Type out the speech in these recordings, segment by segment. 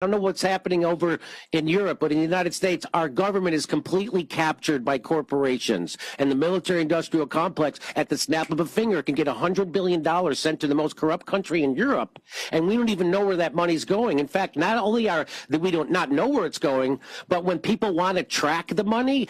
I don't know what's happening over in Europe, but in the United States, our government is completely captured by corporations. And the military-industrial complex, at the snap of a finger, can get $100 billion sent to the most corrupt country in Europe. And we don't even know where that money's going. In fact, not only are that we don't not know where it's going, but when people want to track the money,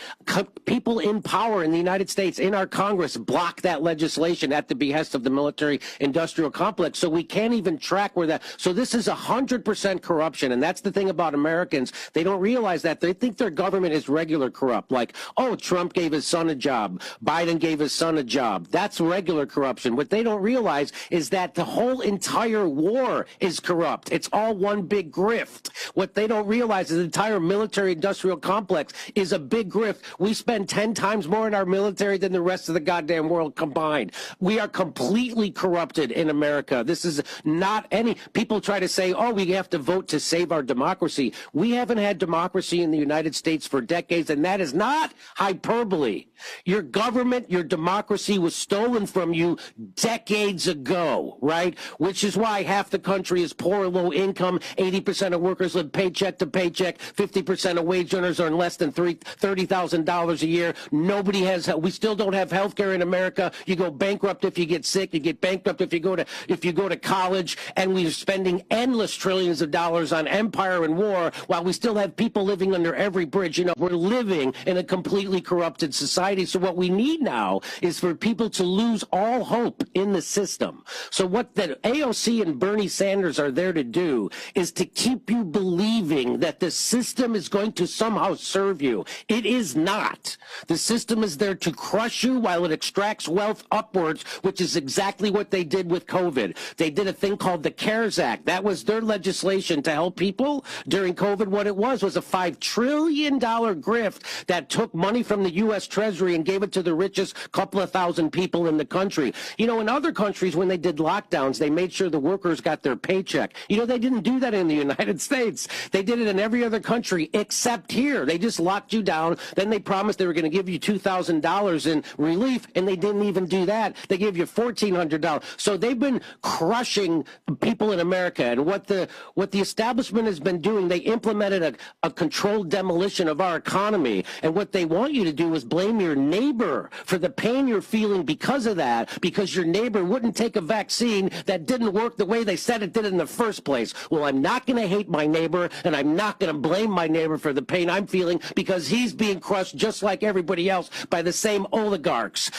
people in power in the United States, in our Congress, block that legislation at the behest of the military-industrial complex. So we can't even track where that. So this is 100% corruption. And that's the thing about Americans. They don't realize that. They think their government is regular corrupt. Like, oh, Trump gave his son a job. Biden gave his son a job. That's regular corruption. What they don't realize is that the whole entire war is corrupt. It's all one big grift. What they don't realize is the entire military-industrial complex is a big grift. We spend 10 times more in our military than the rest of the goddamn world combined. We are completely corrupted in America. This is not any. People try to say, oh, we have to vote to save our democracy. We haven't had democracy in the United States for decades, and that is not hyperbole. Your government, your democracy was stolen from you decades ago, right? Which is why half the country is poor, low income, 80% of workers live paycheck to paycheck, 50% of wage earners earn less than $30,000 a year. Nobody has, we still don't have health care in America. You go bankrupt if you get sick, you get bankrupt if you go to college, and we're spending endless trillions of dollars on empire and war while we still have people living under every bridge. You know, we're living in a completely corrupted society. So what we need now is for people to lose all hope in the system. So what the AOC and Bernie Sanders are there to do is to keep you believing that the system is going to somehow serve you. It is not. The system is there to crush you while it extracts wealth upwards, which is exactly what they did with COVID. They did a thing called the CARES Act. That was their legislation to help people during COVID. What it was a $5 trillion grift that took money from the U.S. Treasury and gave it to the richest couple of thousand people in the country. You know, in other countries, when they did lockdowns, they made sure the workers got their paycheck. You know, they didn't do that in the United States. They did it in every other country except here. They just locked you down. Then they promised they were going to give you $2,000 in relief, and they didn't even do that. They gave you $1,400. So they've been crushing people in America. And what the establishment has been doing, they implemented a controlled demolition of our economy. And what they want you to do is blame your neighbor for the pain you're feeling because of that, because your neighbor wouldn't take a vaccine that didn't work the way they said it did in the first place. Well, I'm not going to hate my neighbor, and I'm not going to blame my neighbor for the pain I'm feeling because he's being crushed just like everybody else by the same oligarchs.